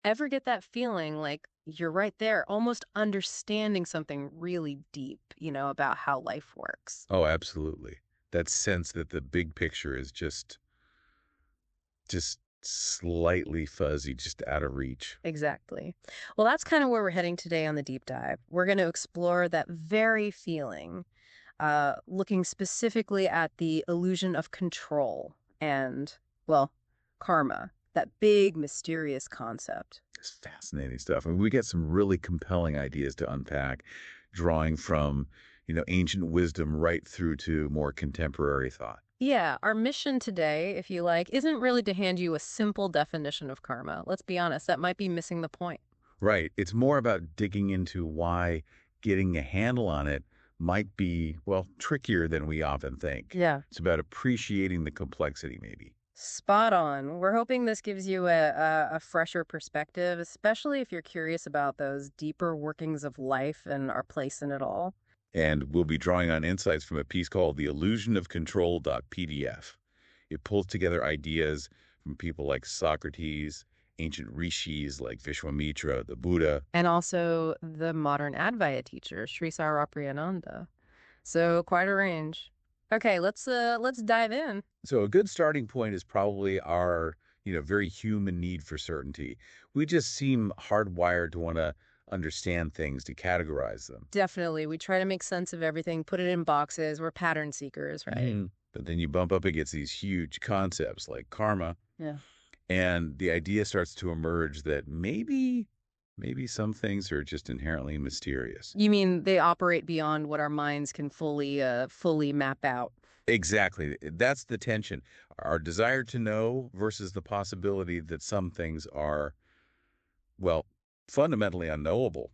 Ever get that feeling like you're right there, almost understanding something really deep, about how life works? Oh, absolutely. That sense that the big picture is just slightly fuzzy, just out of reach. Exactly. Well, that's kind of where we're heading today on the deep dive. We're going to explore that very feeling, looking specifically at the illusion of control and, well, karma, that big mysterious concept. It's fascinating stuff. I mean, we get some really compelling ideas to unpack, drawing from, ancient wisdom right through to more contemporary thought. Yeah, our mission today, if you like, isn't really to hand you a simple definition of karma. Let's be honest, that might be missing the point. Right. It's more about digging into why getting a handle on it might be, well, trickier than we often think. Yeah. It's about appreciating the complexity, maybe. Spot on. We're hoping this gives you a fresher perspective, especially if you're curious about those deeper workings of life and our place in it all. And we'll be drawing on insights from a piece called The Illusion of Control.pdf. It pulls together ideas from people like Socrates, ancient rishis like Vishwamitra, the Buddha. And also the modern Advaita teacher, Sri Sarapriyananda. So quite a range. Okay, let's dive in. So a good starting point is probably our, very human need for certainty. We just seem hardwired to want to understand things, to categorize them. Definitely. We try to make sense of everything, put it in boxes. We're pattern seekers, right? But then you bump up against these huge concepts like karma, Yeah. and the idea starts to emerge that maybe some things are just inherently mysterious. You mean they operate beyond what our minds can fully map out? Exactly. That's the tension. Our desire to know versus the possibility that some things are, well, fundamentally unknowable,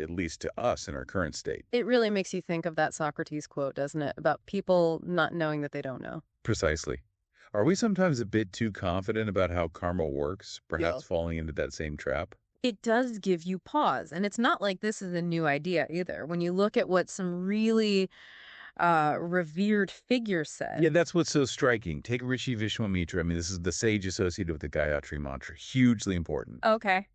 at least to us in our current state. It really makes you think of that Socrates quote, doesn't it? About people not knowing that they don't know. Precisely. Are we sometimes a bit too confident about how karma works, Yeah. perhaps falling into that same trap? It does give you pause. And it's not like this is a new idea either. When you look at what some really revered figures Yeah, said. that's what's so striking. Take Rishi Vishwamitra. I mean, this is the sage associated with the Gayatri Mantra, hugely important. Okay.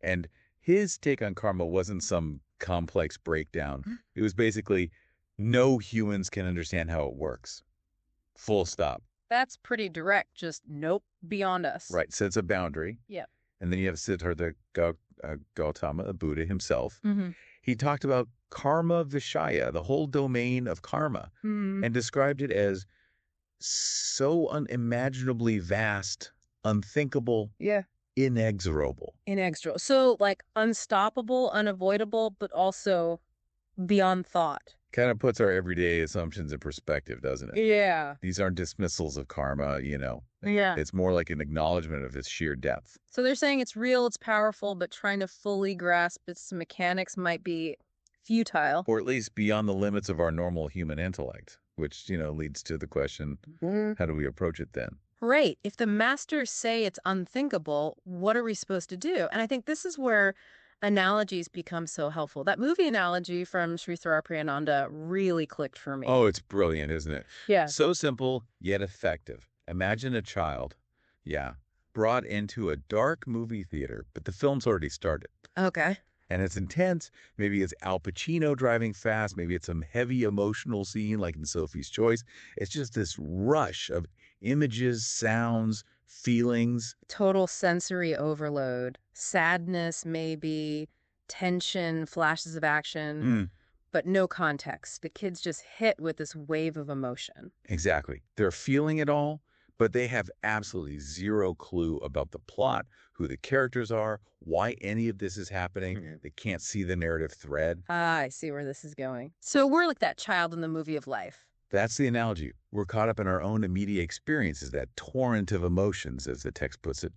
And his take on karma wasn't some complex breakdown. It was basically no humans can understand how it works. Full stop. That's pretty direct. Just nope, beyond us. Right. Sets a boundary. Yeah. And then you have Siddhartha Gautama, the Buddha himself. Mm-hmm. He talked about karma vishaya, the whole domain of karma, Mm-hmm. and described it as so unimaginably vast, unthinkable, Yeah. inexorable. Inexorable. So like unstoppable, unavoidable, but also beyond thought. Kind of puts our everyday assumptions in perspective, doesn't it? Yeah. These aren't dismissals of karma, Yeah. It's more like an acknowledgement of its sheer depth. So they're saying it's real, it's powerful, but trying to fully grasp its mechanics might be futile. Or at least beyond the limits of our normal human intellect, which, leads to the question, how do we approach it then? Right. If the masters say it's unthinkable, what are we supposed to do? And I think this is where analogies become so helpful. That movie analogy from Sri Sarapriyananda really clicked for me. Oh, it's brilliant, isn't it? Yeah. So simple, yet effective. Imagine a child, yeah, brought into a dark movie theater, but the film's already started. Okay. And it's intense. Maybe it's Al Pacino driving fast. Maybe it's some heavy emotional scene like in Sophie's Choice. It's just this rush of images, sounds, feelings. Total sensory overload, sadness, maybe, tension, flashes of action, but no context. The kids just hit with this wave of emotion. Exactly. They're feeling it all, but they have absolutely zero clue about the plot, who the characters are, why any of this is happening. They can't see the narrative thread. Ah, I see where this is going. So we're like that child in the movie of life. That's the analogy. We're caught up in our own immediate experiences, that torrent of emotions, as the text puts it.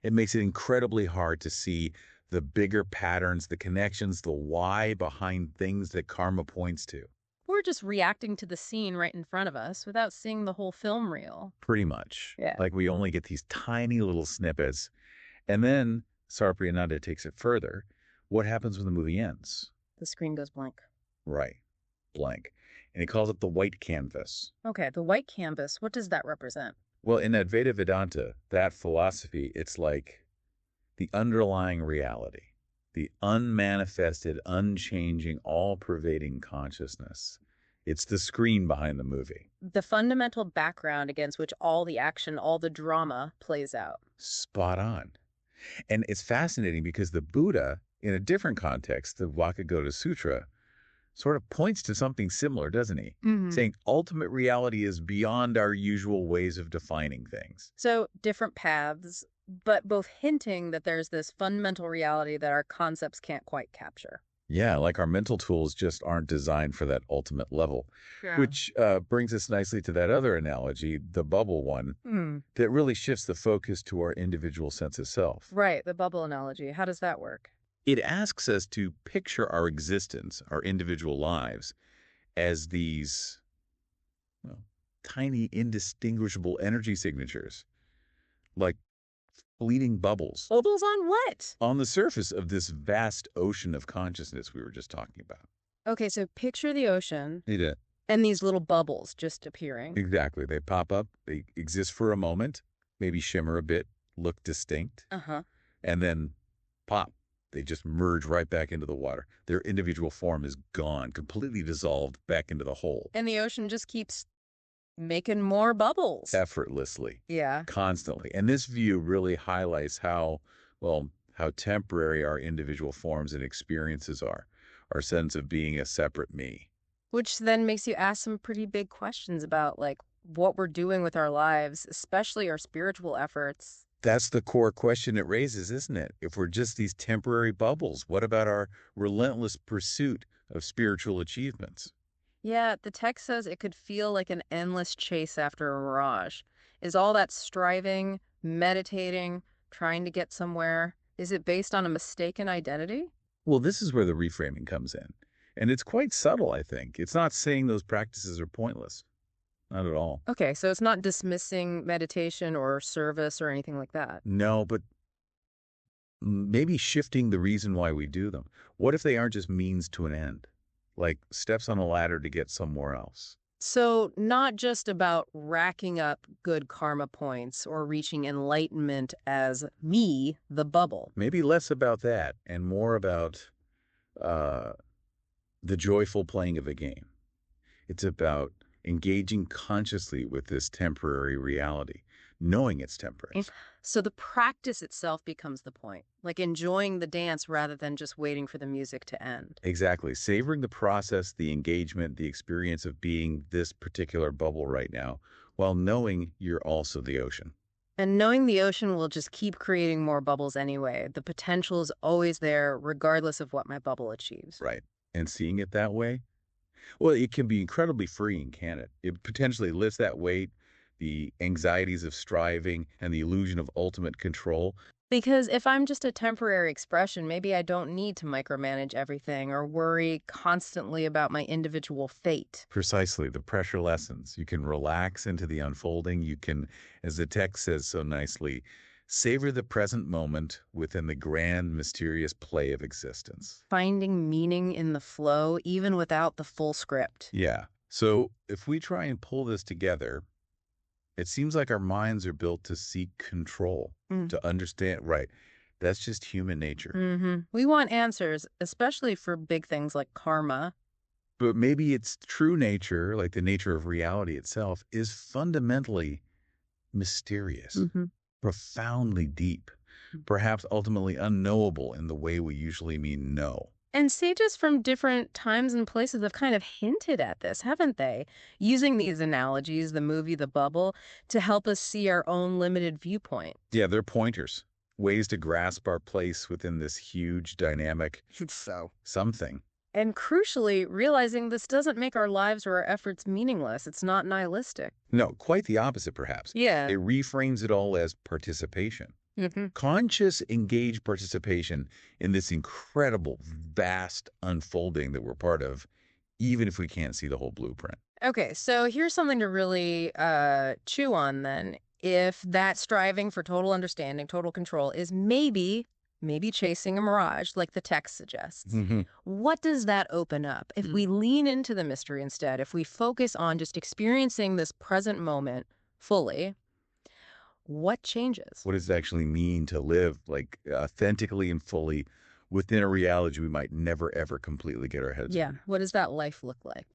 It makes it incredibly hard to see the bigger patterns, the connections, the why behind things that karma points to. We're just reacting to the scene right in front of us without seeing the whole film reel. Pretty much. Yeah. Like we only get these tiny little snippets. And then Sarpriyananda takes it further. What happens when the movie ends? The screen goes blank. Right. Blank. And he calls it the white canvas. Okay, the white canvas, what does that represent? Well, in Advaita Vedanta, that philosophy, it's like the underlying reality, the unmanifested, unchanging, all-pervading consciousness. It's the screen behind the movie. The fundamental background against which all the action, all the drama plays out. Spot on. And it's fascinating because the Buddha, in a different context, the Vakagoda Sutra, sort of points to something similar, doesn't he? Hmm. Saying ultimate reality is beyond our usual ways of defining things. So different paths, but both hinting that there's this fundamental reality that our concepts can't quite capture. Yeah, like our mental tools just aren't designed for that ultimate level, Yeah. which brings us nicely to that other analogy, the bubble one, Hmm. that really shifts the focus to our individual sense of self. Right, the bubble analogy. How does that work? It asks us to picture our existence, our individual lives, as these well, tiny, indistinguishable energy signatures, like fleeting bubbles Bubbles on what? on the surface of this vast ocean of consciousness we were just talking about. Okay, so picture the ocean Yeah, and these little bubbles just appearing. exactly. They pop up, they exist for a moment, maybe shimmer a bit, look distinct, Uh-huh. and then pop. They just merge right back into the water. Their individual form is gone, completely dissolved back into the whole, And the ocean just keeps making more bubbles. effortlessly, Yeah. constantly. And this view really highlights how temporary our individual forms and experiences are, our sense of being a separate me. Which then makes you ask some pretty big questions about like what we're doing with our lives, especially our spiritual efforts. That's the core question it raises, isn't it? If we're just these temporary bubbles, what about our relentless pursuit of spiritual achievements? Yeah, the text says it could feel like an endless chase after a mirage. Is all that striving, meditating, trying to get somewhere, is it based on a mistaken identity? Well, this is where the reframing comes in. And it's quite subtle, I think. It's not saying those practices are pointless. Not at all. Okay, so it's not dismissing meditation or service or anything like that. No, but maybe shifting the reason why we do them. What if they aren't just means to an end? Like steps on a ladder to get somewhere else? So, not just about racking up good karma points or reaching enlightenment as me, the bubble. Maybe less about that and more about uh, the joyful playing of a game. It's about engaging consciously with this temporary reality, knowing it's temporary. Mm. So, the practice itself becomes the point, like enjoying the dance rather than just waiting for the music to end. Exactly. Savoring the process, the engagement, the experience of being this particular bubble right now, while knowing you're also the ocean. And knowing the ocean will just keep creating more bubbles anyway. The potential is always there, regardless of what my bubble achieves. Right. And seeing it that way, well, it can be incredibly freeing, can it? It potentially lifts that weight, the anxieties of striving, and the illusion of ultimate control. Because if I'm just a temporary expression, maybe I don't need to micromanage everything or worry constantly about my individual fate. Precisely, the pressure lessens. You can relax into the unfolding. You can, as the text says so nicely, savor the present moment within the grand, mysterious play of existence. Finding meaning in the flow, even without the full script. Yeah. So if we try and pull this together, it seems like our minds are built to seek control, Mm. to understand. Right. That's just human nature. We want answers, especially for big things like karma. But maybe its true nature, like the nature of reality itself, is fundamentally mysterious, Hmm. profoundly deep, perhaps ultimately unknowable in the way we usually mean know. And sages from different times and places have kind of hinted at this, haven't they? Using these analogies, the movie, the bubble, to help us see our own limited viewpoint. Yeah, they're pointers, ways to grasp our place within this huge, dynamic So. something. And crucially, realizing this doesn't make our lives or our efforts meaningless. It's not nihilistic. No, quite the opposite, perhaps. Yeah. It reframes it all as participation. Hmm. Conscious, engaged participation in this incredible, vast unfolding that we're part of, even if we can't see the whole blueprint. Okay, so here's something to really chew on then. If that striving for total understanding, total control is maybe chasing a mirage, like the text suggests, Mhm. what does that open up? If we lean into the mystery instead, if we focus on just experiencing this present moment fully, what changes? What does it actually mean to live like authentically and fully within a reality we might never ever completely get our heads Yeah. around? What does that life look like?